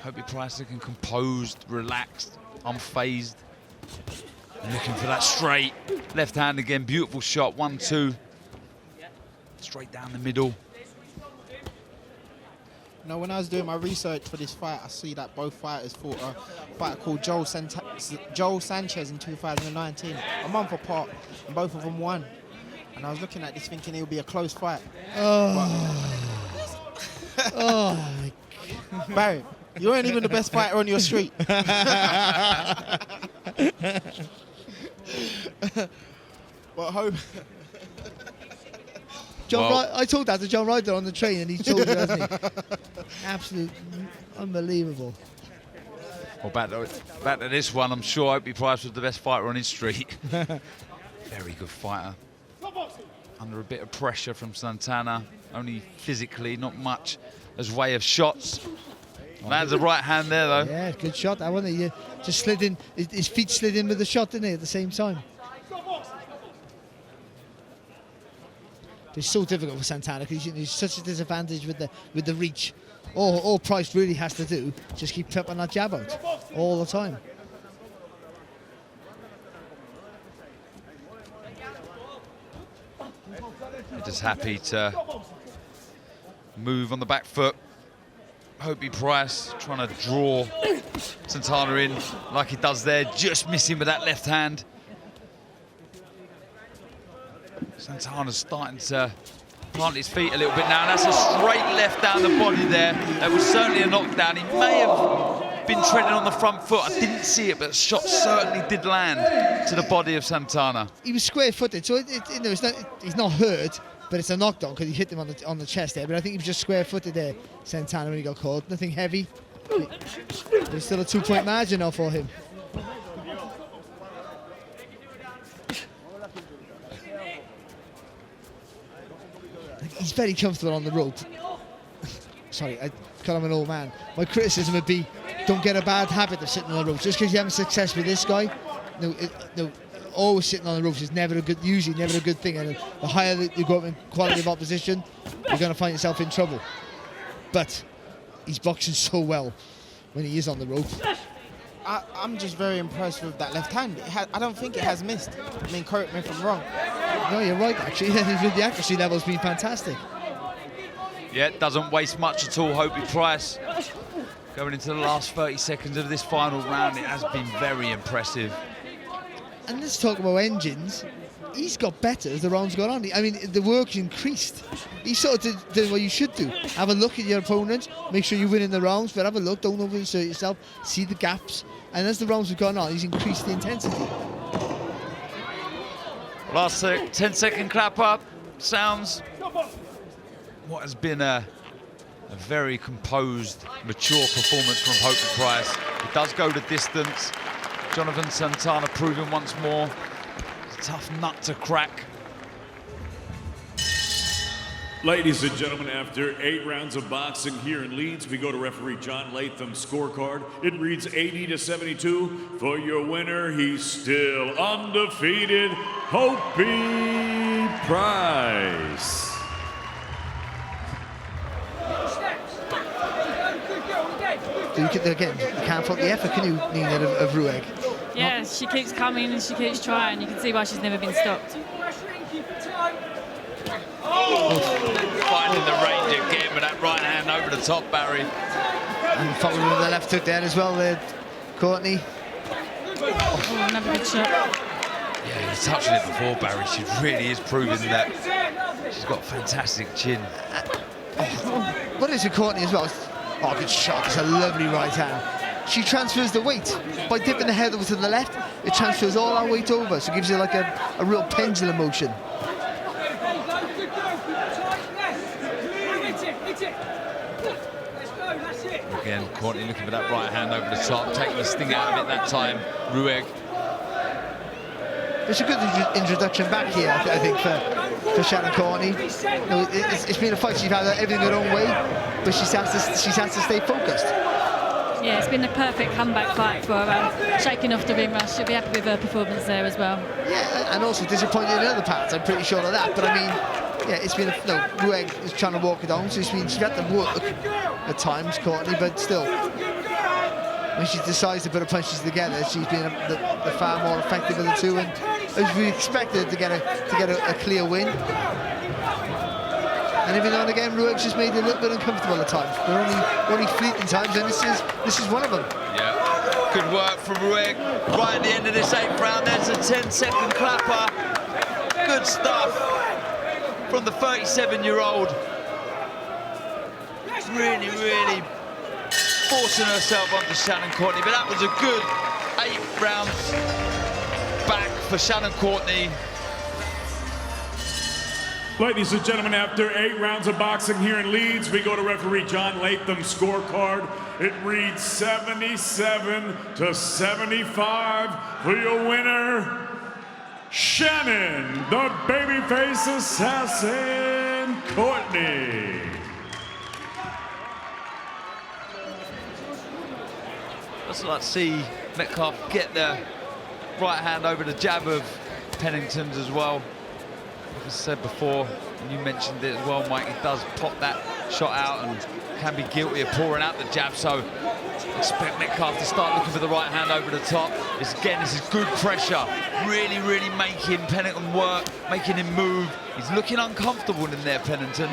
Hope Price looking composed, relaxed, unfazed. Looking for that straight left hand again. Beautiful shot. 1-2. Straight down the middle. Now, when I was doing my research for this fight, I see that both fighters fought a fighter called Joel Sanchez in 2019, a month apart, and both of them won. And I was looking at this thinking it would be a close fight. Oh, Barry, you weren't even the best fighter on your street. Well, hope. I told that to John Ryder on the train, and he told me, hasn't he? Absolute unbelievable. Well, back to this one, I'm sure Opie Price was the best fighter on his street. Very good fighter. Under a bit of pressure from Santana, only physically, not much as way of shots. Lands a right hand there, though. Yeah, good shot. That one, he just slid in. His feet slid in with the shot, didn't he, at the same time? It's so difficult for Santana because he's such a disadvantage with the reach. All Price really has to do is just keep peppering that jab out all the time. They're just happy to move on the back foot. Opie Price trying to draw Santana in like he does there, just missing with that left hand. Santana's starting to plant his feet a little bit now, and that's a straight left down the body there. That was certainly a knockdown. He may have been treading on the front foot. I didn't see it, but the shot certainly did land to the body of Santana. He was square-footed, so he's not hurt, but it's a knockdown because he hit him on the chest there. But I think he was just square-footed there, Santana, when he got caught. Nothing heavy. There's still a 2-point margin now for him. He's very comfortable on the rope. Sorry, I call him an old man. My criticism would be, don't get a bad habit of sitting on the ropes. Just because you're having success with this guy, always sitting on the ropes is usually never a good thing. And the higher you go up in quality of opposition, you're going to find yourself in trouble. But he's boxing so well when he is on the ropes. I'm just very impressed with that left hand. I don't think it has missed. I mean, correct me if I'm wrong. No, you're right, actually. The accuracy level's been fantastic. Yeah, it doesn't waste much at all, Opie Price. Going into the last 30 seconds of this final round, it has been very impressive. And let's talk about engines. He's got better as the rounds gone on. I mean, the work's increased. He sort of did what you should do. Have a look at your opponent, make sure you win in the rounds, but have a look, don't overinsert yourself, see the gaps. And as the rounds have gone on, he's increased the intensity. Last 10-second clap up sounds what has been a very composed, mature performance from Opie Price. It does go the distance. Jonathan Santana proving once more it's a tough nut to crack. Ladies and gentlemen, after 8 rounds of boxing here in Leeds, we go to referee John Latham's scorecard. It reads 80-72 for your winner. He's still undefeated, Opie Price. Again, you can't fault the effort, can you, Nina, of Rueg? Yeah, she keeps coming and she keeps trying. You can see why she's never been stopped. Finding the range again with that right hand over the top, Barry. And following with the left hook there as well, there, Courtney. Oh, another good shot. Yeah, he's touching it before, Barry. She really is proving that she's got a fantastic chin. What is it, Courtney, as well? Oh, good shot. It's a lovely right hand. She transfers the weight. By dipping the head over to the left, it transfers all our weight over, so it gives you like a real pendulum motion. Again, Courtney looking for that right hand over the top, taking the sting out of it that time. Rueg. It's a good introduction back here, I think, for Shannon Courtney. It's been a fight. She's had everything her own way, but she's had to stay focused. Yeah, it's been the perfect comeback fight for her, shaking off the ring rush. She'll be happy with her performance there as well. Yeah, and also disappointed in other parts, I'm pretty sure of that. But I mean, yeah, it's been Rueg is trying to walk it on, so she's had to work at times, Courtney, but still. when she decides to put her punches together, she's been the far more effective of the two, and as we expected to get a clear win. And every now and again, Rueg's just made it a little bit uncomfortable at times. They're only fleeting times, and this is one of them. Yeah, good work from Rueg. Right at the end of this 8th round, there's a 10-second clapper. Good stuff from the 37-year-old. Really, really forcing herself onto Shannon Courtney, but that was a good 8 rounds back for Shannon Courtney. Ladies and gentlemen, after 8 rounds of boxing here in Leeds, we go to referee John Latham's scorecard. It reads 77-75 for your winner, Shannon, the babyface assassin, Courtney. Just like to see Metcalf get the right hand over the jab of Pennington's as well. Like I said before, and you mentioned it as well, Mike, he does pop that shot out and can be guilty of pouring out the jab, so expect Metcalf to start looking for the right hand over the top. This is good pressure, really, really making Pennington work, making him move. He's looking uncomfortable in there, Pennington.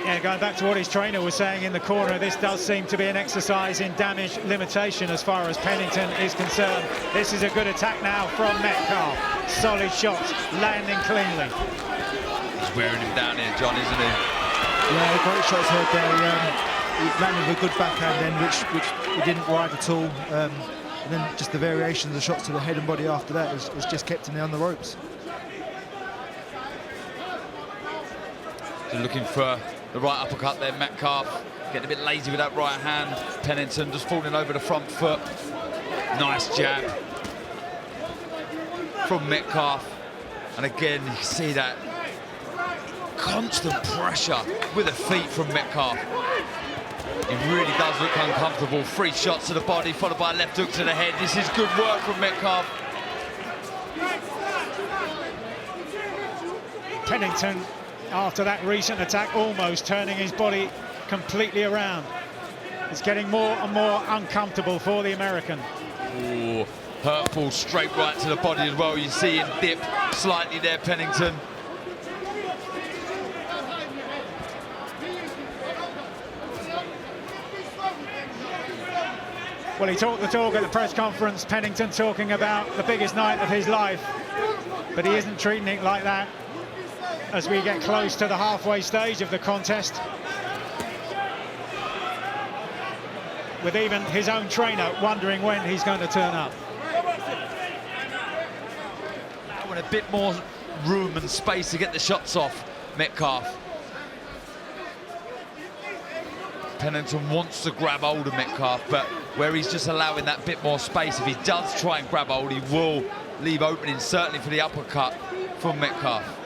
Yeah, going back to what his trainer was saying in the corner, this does seem to be an exercise in damage limitation as far as Pennington is concerned. This is a good attack now from Metcalf. Solid shots, landing cleanly. He's wearing him down here, John, isn't he? Yeah, great shots heard there. He landed with a good backhand then, which he didn't ride at all. And then just the variation of the shots to the head and body after that has just kept him there on the ropes. So looking for the right uppercut there, Metcalf. Getting a bit lazy with that right hand. Pennington just falling over the front foot. Nice jab from Metcalf. And again, you see that constant pressure with the feet from Metcalf. He really does look uncomfortable. 3 shots to the body, followed by a left hook to the head. This is good work from Metcalf. Pennington, after that recent attack, almost turning his body completely around. It's getting more and more uncomfortable for the American. Ooh, hurtful straight right to the body as well. You see him dip slightly there, Pennington. Well, he talked the talk at the press conference, Pennington, talking about the biggest night of his life, but he isn't treating it like that as we get close to the halfway stage of the contest, with even his own trainer wondering when he's going to turn up. I want a bit more room and space to get the shots off Metcalf. Pennington wants to grab hold of Metcalf, but where he's just allowing that bit more space, if he does try and grab hold, he will leave openings, certainly for the uppercut from Metcalf.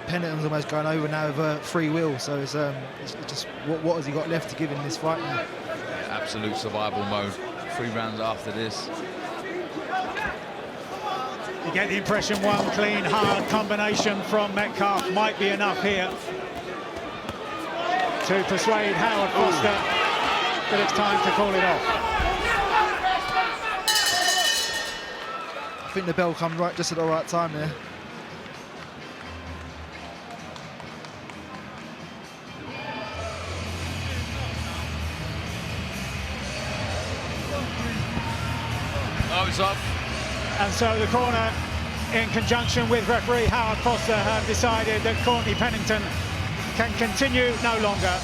Pennington's almost going over now with free will, so it's just what has he got left to give in this fight now? Yeah, absolute survival mode. 3 rounds after this. You get the impression one clean, hard combination from Metcalf might be enough here to persuade Howard Foster that it's time to call it off. I think the bell come right just at the right time there. Oh, it's up. And so the corner, in conjunction with referee Howard Foster, have decided that Courtney Pennington can continue no longer.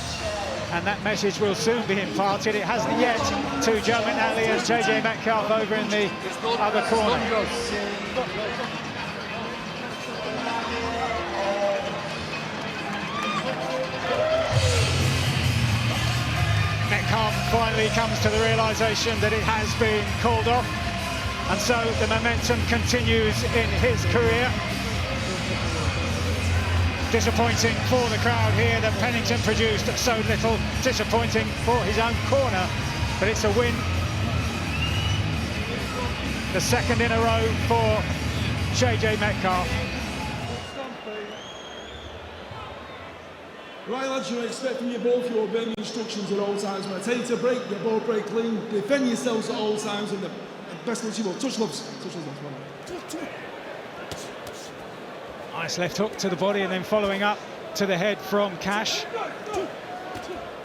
And that message will soon be imparted. It hasn't yet to Joe McNally and JJ Metcalf over in the other corner. Metcalf finally comes to the realisation that it has been called off. And so the momentum continues in his career. Disappointing for the crowd here that Pennington produced so little. Disappointing for his own corner, but it's a win. The second in a row for JJ Metcalf. Right, lads, you're expecting you both. You're obeying instructions at all times. When I tell you to break, you both break clean. Defend yourselves at all times, and the best of you both. Touch loves. Touch loves. Nice left hook to the body and then following up to the head from Cash.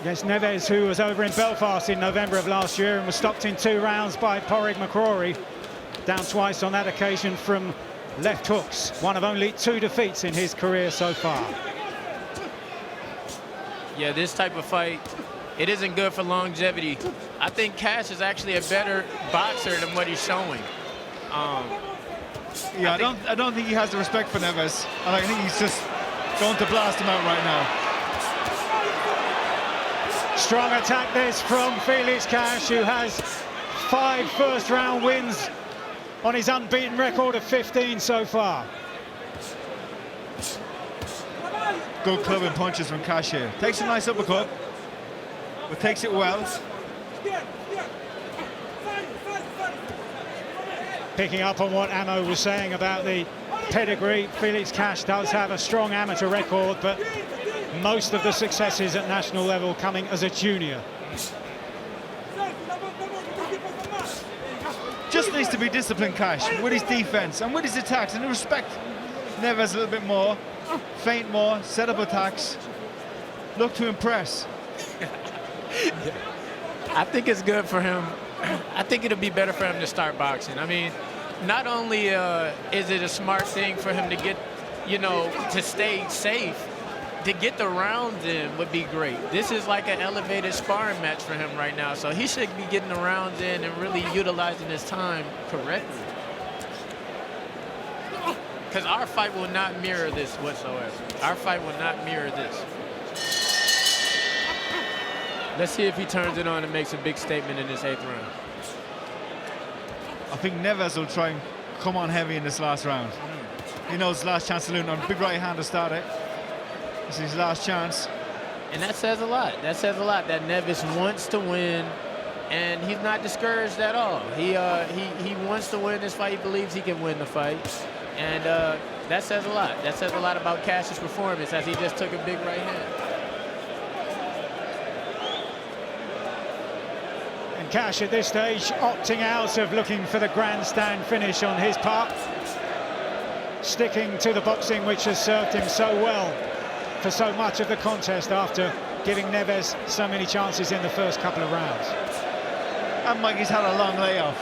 Against Neves, who was over in Belfast in November of last year and was stopped in 2 rounds by Porrig McCrory. Down twice on that occasion from left hooks. One of only 2 defeats in his career so far. Yeah, this type of fight, it isn't good for longevity. I think Cash is actually a better boxer than what he's showing. Yeah, I don't think he has the respect for Neves, and I think he's just going to blast him out right now. Strong attack this from Felix Cash, who has 5 first-round wins on his unbeaten record of 15 so far. Good clubbing punches from Cash here. Takes a nice uppercut, but takes it well. Picking up on what Ammo was saying about the pedigree, Felix Cash does have a strong amateur record, but most of the successes at national level coming as a junior. Just needs to be disciplined, Cash, with his defense and with his attacks, and respect Neves a little bit more, feint more, set up attacks, look to impress. I think it's good for him. I think it'll be better for him to start boxing. I mean, not only is it a smart thing for him to get, you know, to stay safe, to get the rounds in would be great. This is like an elevated sparring match for him right now, so he should be getting the rounds in and really utilizing his time correctly. Because our fight will not mirror this whatsoever. Our fight will not mirror this. Let's see if he turns it on and makes a big statement in this 8th round. I think Neves will try and come on heavy in this last round. He knows his last chance to lose on big right hand to start it. This is his last chance. And that says a lot. That says a lot that Neves wants to win, and he's not discouraged at all. He wants to win this fight. He believes he can win the fight. And that says a lot. That says a lot about Cash's performance as he just took a big right hand. And Cash at this stage opting out of looking for the grandstand finish on his part. Sticking to the boxing which has served him so well for so much of the contest after giving Neves so many chances in the first couple of rounds. And Mikey's had a long layoff.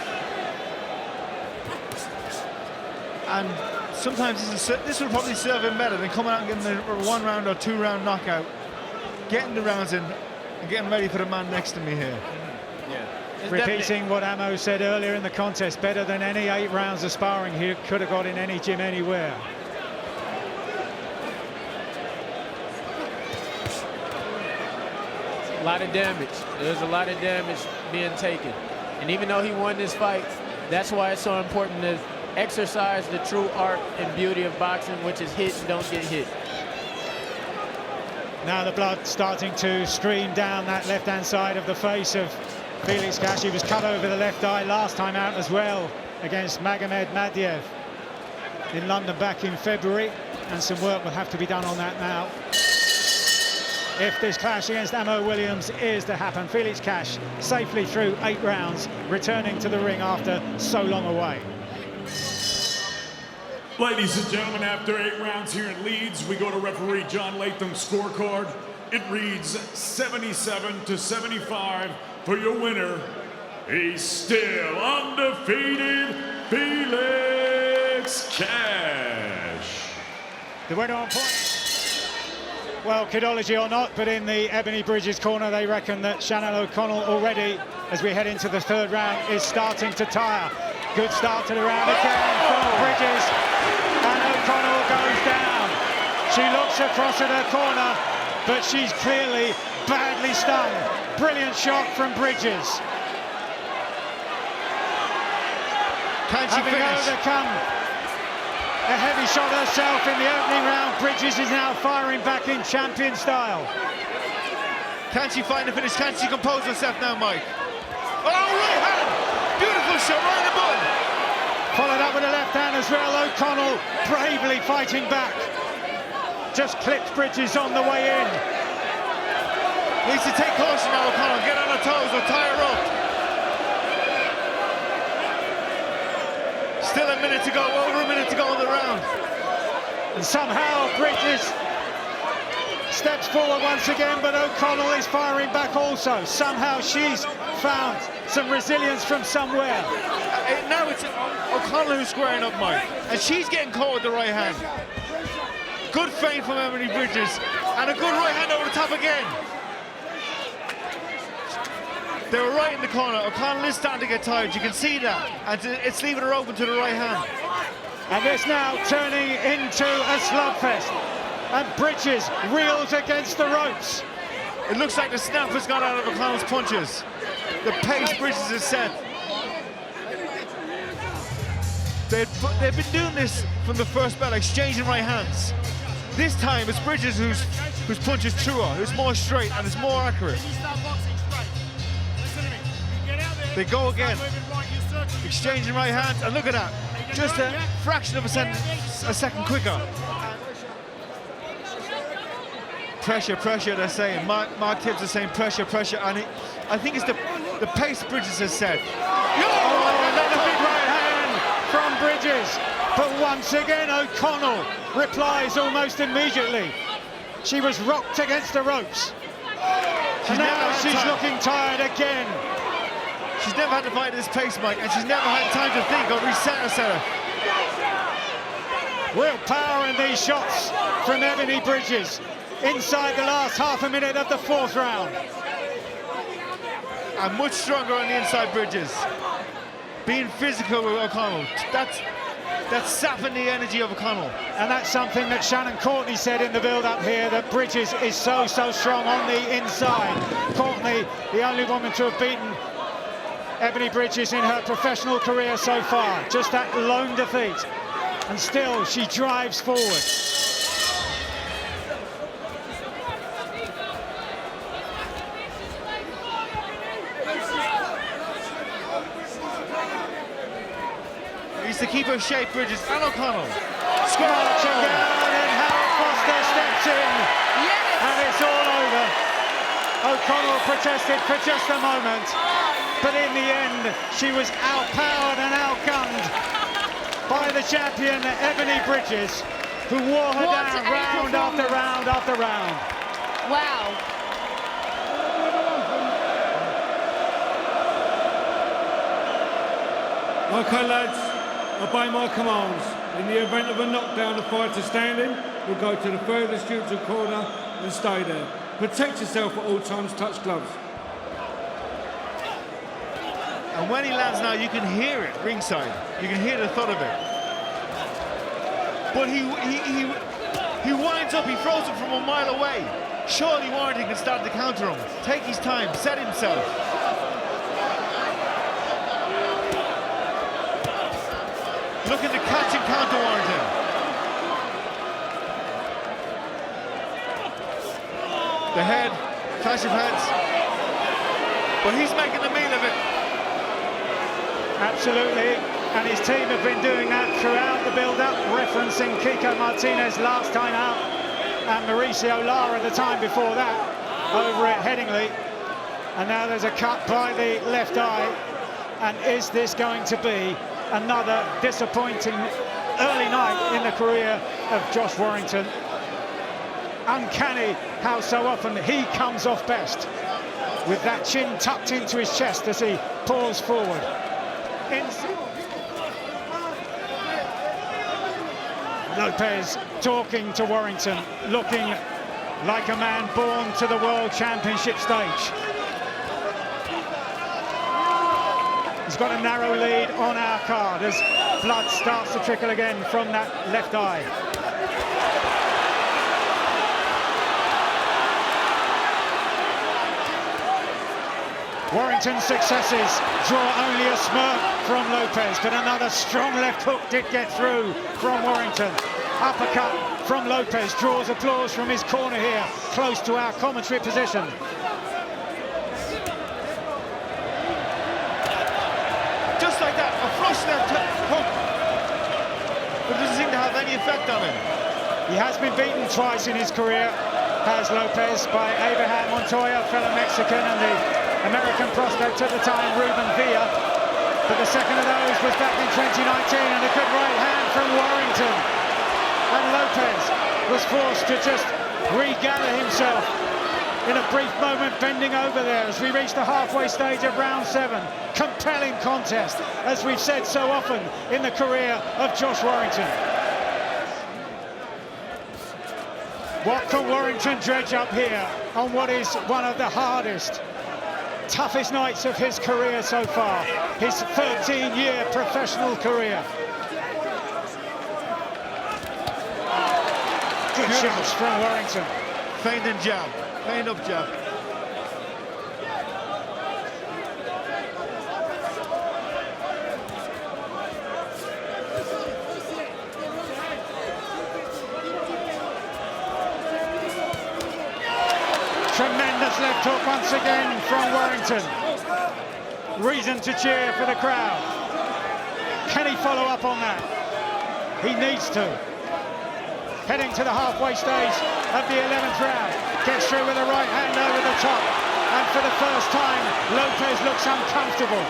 And sometimes this will probably serve him better than coming out and getting a 1 round or 2 round knockout. Getting the rounds in and getting ready for the man next to me here. Yeah. Repeating what Ammo said earlier in the contest, better than any 8 rounds of sparring he could have got in any gym anywhere. A lot of damage. There's a lot of damage being taken. And even though he won this fight, that's why it's so important to exercise the true art and beauty of boxing, which is hit and don't get hit. Now the blood starting to stream down that left-hand side of the face of Felix Cash. He was cut over the left eye last time out as well against Magomed Madiev in London back in February, and some work will have to be done on that now. If this clash against Ammo Williams is to happen, Felix Cash safely through 8 rounds, returning to the ring after so long away. Ladies and gentlemen, after 8 rounds here in Leeds, we go to referee John Latham's scorecard. It reads 77-75 for your winner. He's still undefeated, Felix Cash. The winner on point. Well, kidology or not, but in the Ebony Bridges corner, they reckon that Shannon O'Connell already, as we head into the 3rd round, is starting to tire. Good start to the round again from Bridges, and O'Connell goes down. She looks across at her corner, but she's clearly badly stung. Brilliant shot from Bridges. Can she Having finish? overcome a heavy shot herself in the opening round. Bridges is now firing back in champion style. Can she find the finish? Can she compose herself now, Mike? Oh, right hand! Beautiful shot, right in the button. Followed up with a left hand as well. O'Connell bravely fighting back. Just clipped Bridges on the way in. Needs to take caution now, O'Connell. Get on her toes or tie her up. Still a minute to go, over a minute to go in the round. And somehow Bridges steps forward once again, but O'Connell is firing back also. Somehow she's found some resilience from somewhere. Now it's O'Connell who's squaring up, Mike. And she's getting caught with the right hand. Good feint from Ebony Bridges. And a good right hand over the top again. They were right in the corner. O'Connell is starting to get tired. You can see that. And it's leaving her open to the right hand. And it's now turning into a slugfest. And Bridges reels against the ropes. It looks like the snap has gone out of O'Connell's punches. The pace Bridges has set. They've been doing this from the first bell, exchanging right hands. This time it's Bridges whose punch is truer, who's more straight and is more accurate. They go again, exchanging right hands, and look at that, just a fraction of a second quicker. Pressure, pressure, they're saying. Mark Tibbs is saying pressure, pressure, and I think it's the pace Bridges has said. Another big right hand from Bridges, but once again O'Connell replies almost immediately. She was rocked against the ropes. And now she's looking tired again. She's never had to fight at this pace, Mike, and she's never had time to think or reset herself. Real power in these shots from Ebony Bridges inside the last half a minute of the fourth round. And much stronger on the inside Bridges. Being physical with O'Connell. That's sapping the energy of O'Connell. And that's something that Shannon Courtney said in the build-up here, that Bridges is so strong on the inside. Courtney, the only woman to have beaten Ebony Bridges in her professional career so far. Just that lone defeat. And still, she drives forward. Needs to keep her shape, Bridges and O'Connell. Marching down, and Howard Foster steps in. Yes! And it's all over. O'Connell protested for just a moment, but in the end, she was outpowered and outgunned by the champion, Ebony Bridges, who wore her down round after round after round. Wow. Okay, lads, obey my commands. In the event of a knockdown, the fighter standing will go to the furthest neutral corner and stay there. Protect yourself at all times, touch gloves. And when he lands now, you can hear it ringside. You can hear the thud of it. But he winds up, he throws it from a mile away. Surely Warrington can start to counter him. Take his time, set himself. Looking to catch and counter Warrington. The head, clash of heads. But he's making the meal of it. Absolutely, and his team have been doing that throughout the build-up, referencing Kiko Martinez last time out and Mauricio Lara the time before that over at Headingley. And now there's a cut by the left eye. And is this going to be another disappointing early night in the career of Josh Warrington? Uncanny how so often he comes off best with that chin tucked into his chest as he pours forward. Lopez talking to Warrington, looking like a man born to the World Championship stage. He's got a narrow lead on our card as blood starts to trickle again from that left eye. Warrington's successes draw only a smirk from Lopez, but another strong left hook did get through from Warrington. Uppercut from Lopez draws applause from his corner here, close to our commentary position. Just like that, a flush left hook. But it doesn't seem to have any effect on him. He has been beaten twice in his career, has Lopez, by Abraham Montoya, fellow Mexican, and the American prospect at the time, Ruben Villa. But the second of those was back in 2019, and a good right hand from Warrington. And Lopez was forced to just regather himself in a brief moment, bending over there as we reach the halfway stage of round 7. Compelling contest, as we've said so often in the career of Josh Warrington. What can Warrington dredge up here on what is one of the hardest, toughest nights of his career so far, his 13-year professional career? Good shots from Warrington. Feint and jab, feint up jab. Tremendous left hook once again from Warrington. Reason to cheer for the crowd. Can he follow up on that? He needs to. Heading to the halfway stage of the 11th round. Gets through with a right hand over the top. And for the first time, Lopez looks uncomfortable.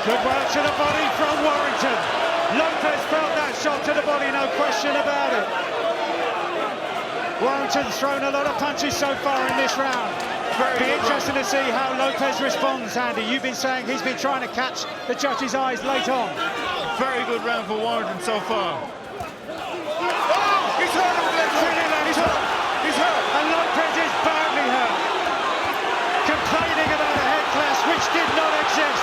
Good work to the body from Warrington. Lopez felt that shot to the body, no question about it. Warrington's thrown a lot of punches so far in this round. Be interesting to see how Lopez responds, Andy. You've been saying he's been trying to catch the judge's eyes late on. Very good round for Warrington so far. Oh, he's hurt him. He's hurt. He's hurt. And Lopez is badly hurt. Complaining about a head clash which did not exist.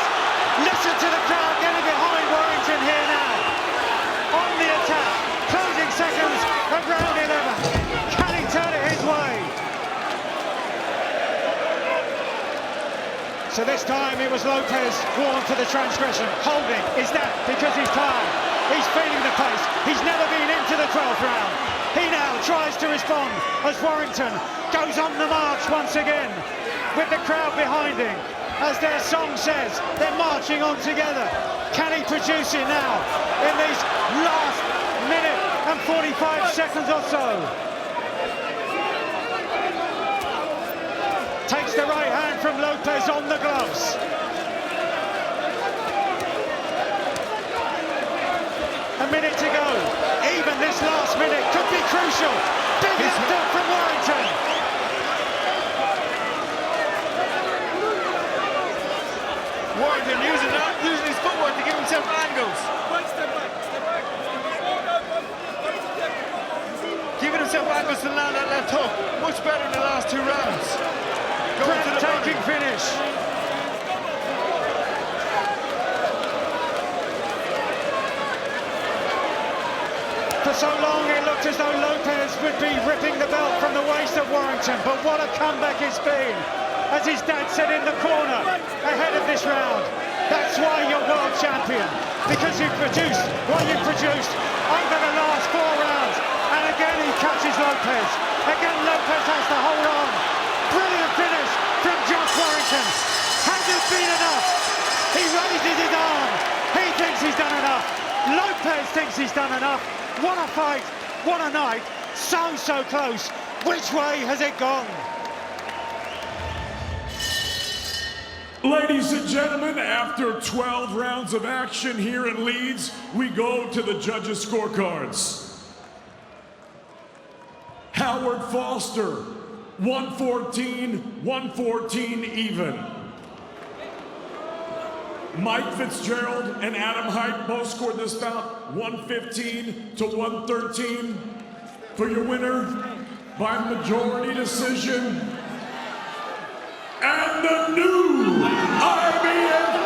Listen to the crowd getting behind Warrington here now. On the attack. Closing seconds of round 11. Can he turn it his way? So this time it was Lopez warned for the transgression. Holding. Is that because he's tired? He's feeling the pace. He's never been into the 12th round. He now tries to respond as Warrington goes on the march once again with the crowd behind him. As their song says, they're marching on together. Can he produce it now in these last minute and 45 seconds or so? Takes the right hand from Lopez on the gloves. A minute to go. Even this last minute could be crucial. Big left hook from Warrington. Warrington using his footwork to give himself angles. Giving himself angles to land that left hook. Much better in the last 2 rounds. Breathtaking finish. For so long it looked as though Lopez would be ripping the belt from the waist of Warrington, but what a comeback it's been. As his dad said in the corner ahead of this round, that's why you're world champion, because you've produced what you've produced over the last 4 rounds. And again he catches Lopez. Again Lopez has to hold on. Brilliant finish from Josh Warrington. Has it been enough? He raises his arm. He thinks he's done enough. Lopez thinks he's done enough. What a fight. What a night. So close. Which way has it gone? Ladies and gentlemen, after 12 rounds of action here in Leeds, we go to the judges' scorecards. Howard Foster, 114, 114 even. Mike Fitzgerald and Adam Height both scored this bout 115 to 113. For your winner, by majority decision, and the new IBF